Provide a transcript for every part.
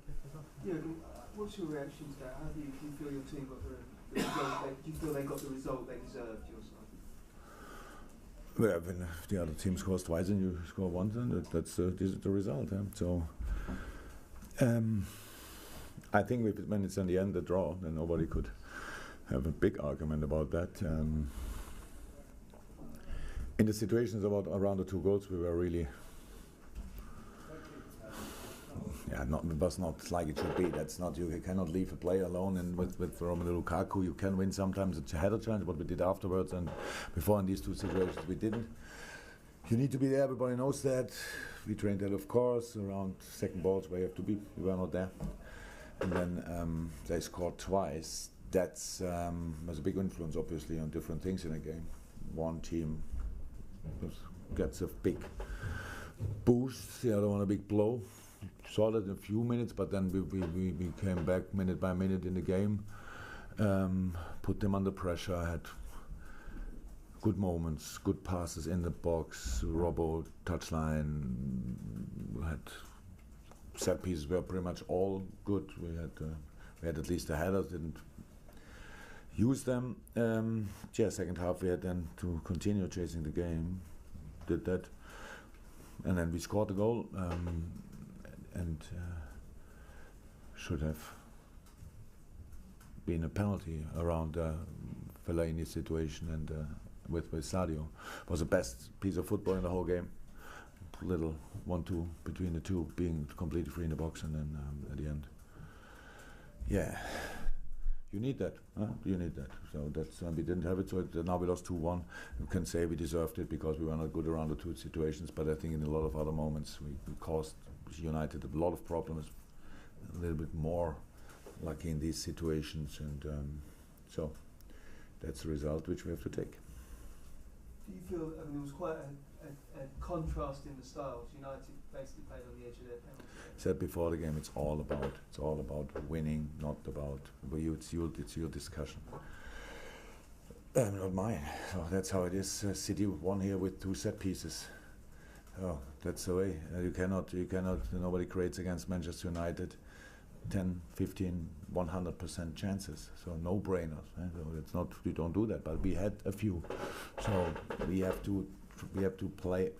kick us off. Jurgen, what's your reaction to that? How do you feel your team got the result? Do you feel they got the result they deserved, your side? Well, when the other team scores twice and you score once, then this is the result. So, I think when it's in the end a draw, then nobody could have a big argument about that. In the situations around the 2 goals, we were really, it was not like it should be. That's not, you cannot leave a player alone. And with Romelu Lukaku, you can win sometimes. It's a header challenge, what we did afterwards, and before in these 2 situations we didn't. You need to be there. Everybody knows that. We trained that, of course, around second balls where you have to be. We were not there. And then they scored twice. That's has a big influence, obviously, on different things in a game. One team gets a big boost, the other one a big blow. Saw that in a few minutes, but then we came back minute by minute in the game, put them under pressure, had good moments, good passes in the box, Robbo, touchline, had set pieces were pretty much all good. We had at least a header, didn't use them. Second half we had then to continue chasing the game, did that, and then we scored the goal, and should have been a penalty around Fellaini's situation, and with Sadio. It was the best piece of football in the whole game. Little 1-2 between the two, being completely free in the box, and then at the end, you need that. You need that. So that's we didn't have it. So now we lost 2-1. You can say we deserved it because we were not good around the 2 situations. But I think in a lot of other moments we caused United a lot of problems. A little bit more lucky in these situations, and so that's the result which we have to take. Do you feel, there was quite a contrast in the styles. United basically played on the edge of their penalty. Said before the game, it's all about winning, not about it's your discussion. Not mine. So that's how it is. City won here with 2 set pieces. Oh, that's the way. You cannot. Nobody creates against Manchester United 10, 15, 100% chances. So no brainers. So it's not. We don't do that. But we had a few. So we have to play.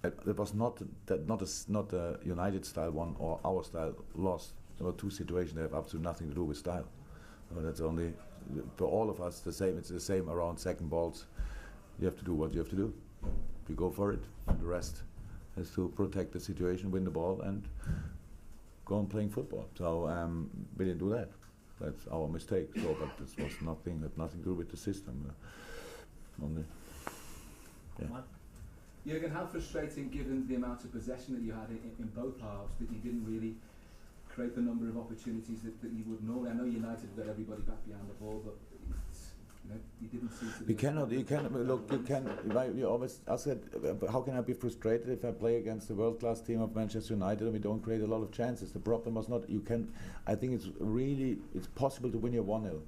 It was not a United style one or our style loss. There were 2 situations that have absolutely nothing to do with style. So that's only for all of us the same. It's the same around second balls. You have to do what you have to do. You go for it. And the rest has to protect the situation, win the ball, and go on playing football. So we didn't do that. That's our mistake. So, but this was had nothing to do with the system. Only. Yeah. Jurgen, how frustrating, given the amount of possession that you had in both halves, that you didn't really create the number of opportunities that you would normally? I know United got everybody back behind the ball, but you didn't seem to. You can. You always. I said, how can I be frustrated if I play against the world-class team of Manchester United and we don't create a lot of chances? The problem was not. You can. I think it's possible to win your 1-0.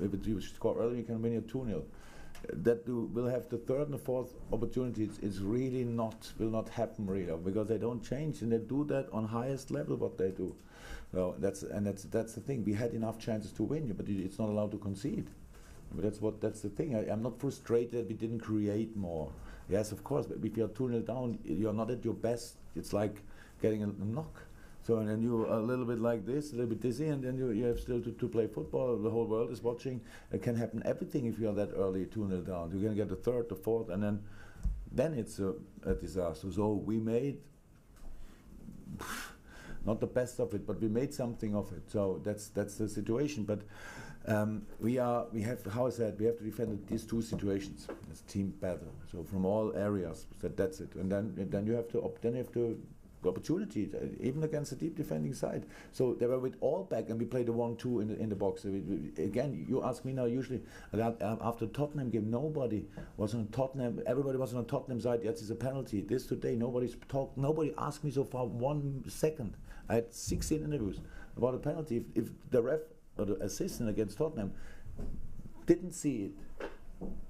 If you score early, you can win your 2-0. That will have the 3rd and the 4th opportunities. It's really will not happen really, because they don't change, and they do that on highest level what they do. So that's the thing. We had enough chances to win, but it's not allowed to concede. But that's the thing. I'm not frustrated that we didn't create more. Yes, of course, but if you're 2-0 down, you're not at your best. It's like getting a knock. So and then you're a little bit like this, a little bit dizzy, and then you have still to play football. The whole world is watching. It can happen everything if you're that early 2-0 down. You're going to get the 3rd, the 4th, and then it's a disaster. So we made not the best of it, but we made something of it. So that's the situation. But we have to defend these 2 situations. It's team battle. So from all areas, that's it. And then you have to opportunity, even against a deep defending side. So they were with all back, and we played a 1-2 in the box. Again, you ask me now. Usually, after Tottenham game, nobody was on Tottenham. Everybody was on Tottenham side. Yes, it's a penalty. This today, nobody asked me so far 1 second. I had 16 interviews about a penalty. If the ref or the assistant against Tottenham didn't see it,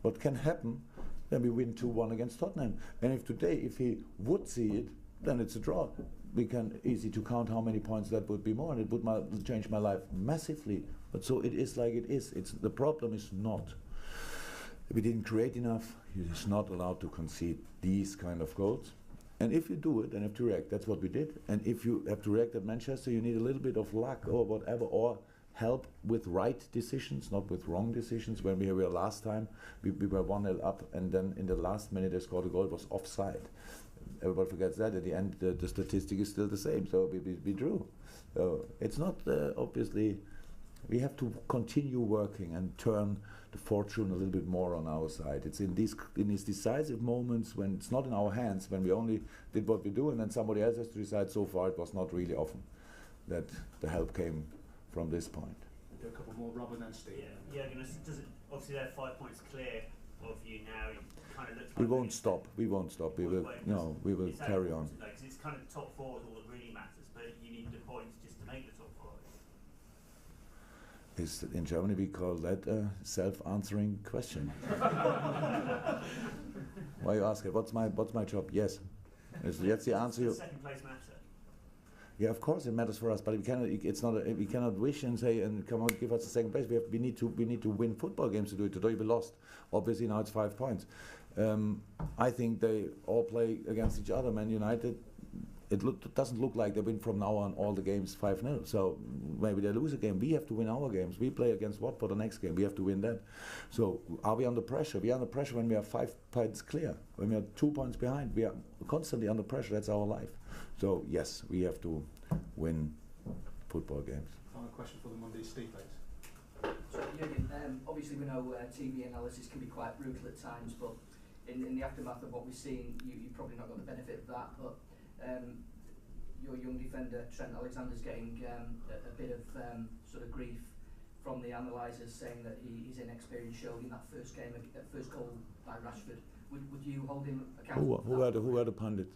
what can happen? Then we win 2-1 against Tottenham. And if he would see it, then it's a draw. we can easy to count how many points that would be more, and it would change my life massively. But so it is like it is. The problem is not we didn't create enough. He's not allowed to concede these kind of goals. And if you do it, then you have to react. That's what we did. And if you have to react at Manchester, you need a little bit of luck or whatever, or help with right decisions, not with wrong decisions. When we were last time, we were 1-0 up, and then in the last minute they scored a goal. It was offside. Everybody forgets that. At the end, the statistic is still the same. So we drew. So it's not obviously. We have to continue working and turn the fortune a little bit more on our side. It's in these decisive moments when it's not in our hands, when we only did what we do, and then somebody else has to decide. So far, it was not really often that the help came from this point. Do a couple more, Rob, and then Steve. Yeah, does it, obviously they're 5 points clear of you now. It kind of looks like We won't stop. We won't stop. We will. No, we will carry on. Because it's kind of top four is all that really matters, but you need the points just to make the top four. Is in Germany we call that a self-answering question. Why you ask it? What's my job? Yes. That's the answer. Does second place matter? Yeah, of course it matters for us, but we cannot. It's not. We cannot wish and say and come on, give us the second place. We need to win football games to do it. Today we lost. Obviously now it's 5 points. I think they all play against each other. Man United. It doesn't look like they win from now on all the games 5-0. So maybe they lose a game. We have to win our games. We play against Watford the next game. We have to win that. So are we under pressure? We are under pressure when we are 5 points clear. When we are 2 points behind, we are constantly under pressure. That's our life. So yes, we have to win football games. Final question for the Monday, Steve, please. So Jurgen, obviously we know TV analysis can be quite brutal at times, but in the aftermath of what we've seen, you've probably not got the benefit of that, but your young defender Trent Alexander's getting a bit of sort of grief from the analysers, saying that he's inexperienced, showed in that first game, first goal by Rashford. Would you hold him accountable? Who were the pundits?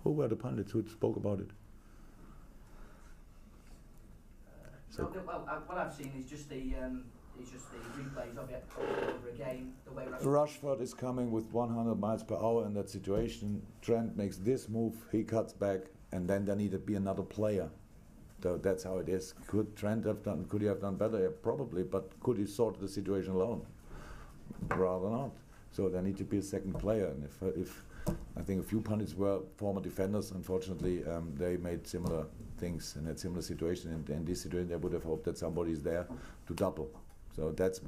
Who were the pundits who spoke about it? What I've seen is just the replays of it over a game. The way Rashford is coming with 100 miles per hour in that situation. Trent makes this move, he cuts back, and then there needed to be another player. So that's how it is. Could Trent have done? Could he have done better? Yeah, probably, but could he sort the situation alone? Rather not. So there needs to be a second player. And if I think a few pundits were former defenders, unfortunately, they made similar things and had similar situation. In this situation, they would have hoped that somebody is there to double. So that's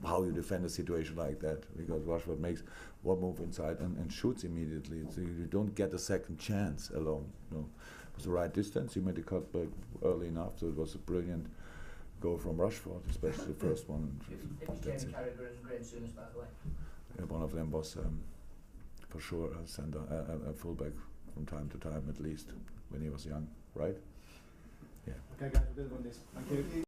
how you defend a situation like that, because Rashford makes one move inside and shoots immediately. So you don't get a second chance alone. No. It was the right distance. He made the cut back early enough, so it was a brilliant goal from Rashford, especially the first one. It was Jamie Carragher and Graham Souness, by the way. Yeah, one of them was for sure a centre, a fullback from time to time at least when he was young, right? Yeah. Okay, guys, we're done on this. Thank you.